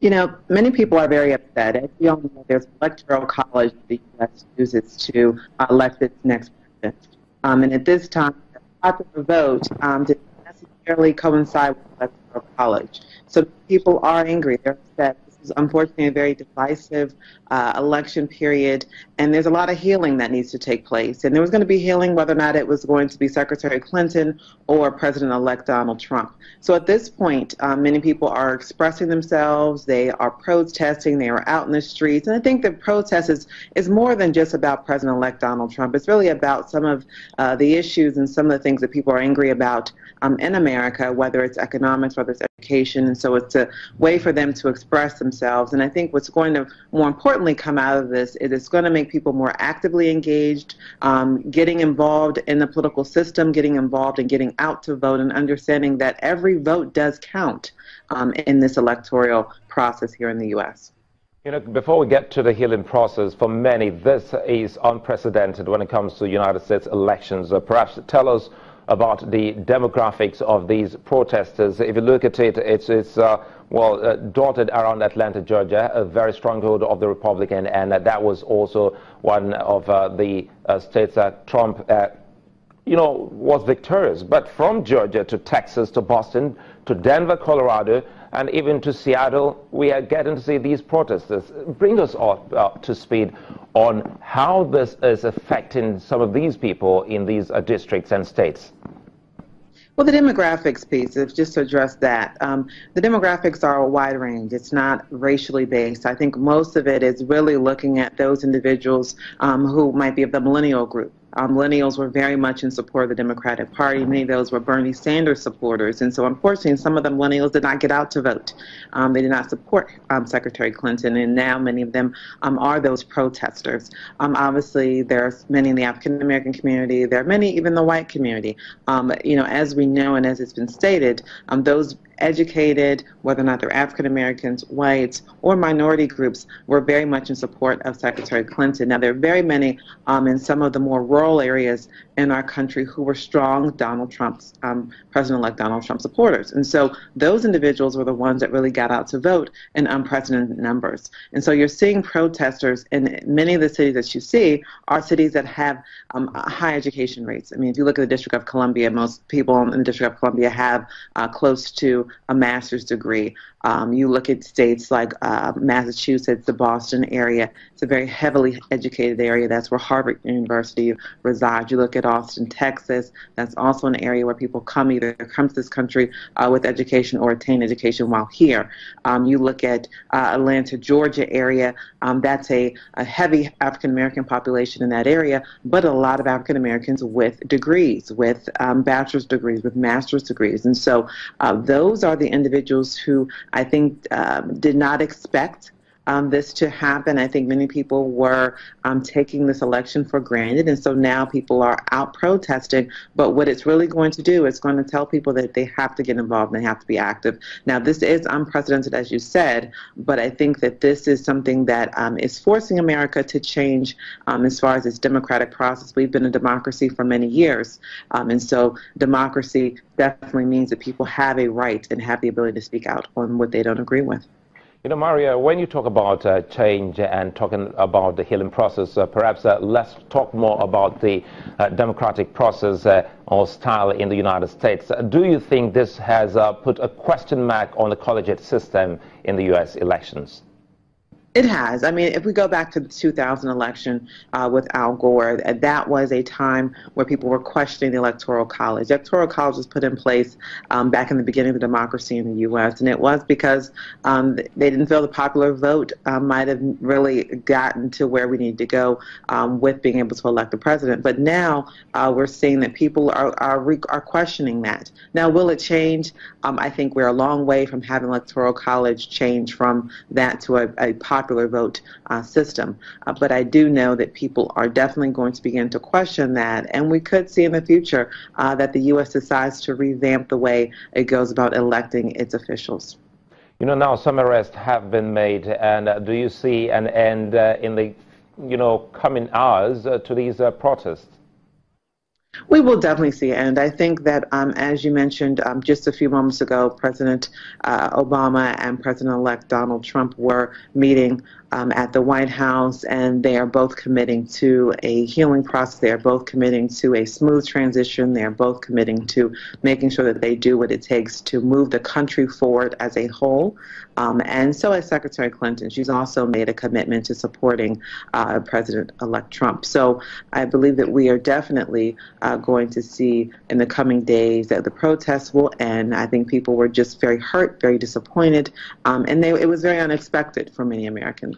Many people are very upset. As you all know, there's an electoral college the U.S. uses to elect its next president. And at this time, the popular vote did not necessarily coincide with the electoral college. So people are angry. They're upset. This is unfortunately a very divisive election period, and there's a lot of healing that needs to take place. And there was going to be healing whether or not it was going to be Secretary Clinton or President-elect Donald Trump. So at this point, many people are expressing themselves. They are protesting. They are out in the streets. And I think the protest is more than just about President-elect Donald Trump. It's really about some of the issues and some of the things that people are angry about in America, whether it's economics, whether it's education. And so it's a way for them to express themselves. And I think what's going to more importantly come out of this is it's going to make people more actively engaged, getting involved in the political system, getting involved and getting out to vote, and understanding that every vote does count in this electoral process here in the U.S. Before we get to the healing process, for many, this is unprecedented when it comes to United States elections. Perhaps tell us about the demographics of these protesters. If you look at it, it's dotted around Atlanta, Georgia, a very stronghold of the Republican, and that was also one of the states that Trump was victorious. But from Georgia to Texas to Boston to Denver, Colorado, and even to Seattle, we are getting to see these protesters. Bring us up to speed on how this is affecting some of these people in these districts and states. Well, the demographics piece, just to address that, the demographics are a wide range. It's not racially based. I think most of it is really looking at those individuals who might be of the millennial group. Millennials were very much in support of the Democratic Party. Many of those were Bernie Sanders supporters. And so unfortunately, some of the millennials did not get out to vote. They did not support Secretary Clinton. And now many of them are those protesters. Obviously, there's many in the African-American community. There are many even in the white community. As we know and as it's been stated, those educated, whether or not they're African Americans, whites, or minority groups, were very much in support of Secretary Clinton. Now, there are very many in some of the more rural areas in our country who were strong President-elect Donald Trump supporters. And so those individuals were the ones that really got out to vote in unprecedented numbers. And so you're seeing protesters in many of the cities that you see are cities that have high education rates. I mean, if you look at the District of Columbia, most people in the District of Columbia have close to a master's degree. You look at states like Massachusetts, the Boston area. It's a very heavily educated area. That's where Harvard University resides. You look at Austin, Texas. That's also an area where people either come to this country with education or attain education while here. You look at Atlanta, Georgia area. That's a heavy African-American population in that area, but a lot of African-Americans with degrees, with bachelor's degrees, with master's degrees. And so those are the individuals who I think did not expect this to happen. I think many people were taking this election for granted, and so now people are out protesting. But what it's really going to do is going to tell people that they have to get involved and they have to be active. Now, this is unprecedented, as you said, but I think that this is something that is forcing America to change as far as its democratic process. We've been a democracy for many years, and so democracy definitely means that people have a right and have the ability to speak out on what they don't agree with. Maria, when you talk about change and talking about the healing process, perhaps let's talk more about the democratic process or style in the United States. Do you think this has put a question mark on the collegiate system in the U.S. elections? It has. I mean, if we go back to the 2000 election with Al Gore, that was a time where people were questioning the Electoral College. The Electoral College was put in place back in the beginning of democracy in the U.S., and it was because they didn't feel the popular vote might have really gotten to where we need to go with being able to elect the president. But now we're seeing that people are questioning that. Now, will it change? I think we're a long way from having Electoral College change from that to a popular vote system. But I do know that people are definitely going to begin to question that, and we could see in the future that the U.S. decides to revamp the way it goes about electing its officials. Now some arrests have been made, and do you see an end in the, coming hours to these protests? We will definitely see it. And I think that, as you mentioned just a few moments ago, President Obama and President-elect Donald Trump were meeting at the White House, and they are both committing to a healing process. They are both committing to a smooth transition. They are both committing to making sure that they do what it takes to move the country forward as a whole. And so has Secretary Clinton. She's also made a commitment to supporting President-elect Trump. So I believe that we are definitely going to see in the coming days that the protests will end. I think people were just very hurt, very disappointed, and it was very unexpected for many Americans.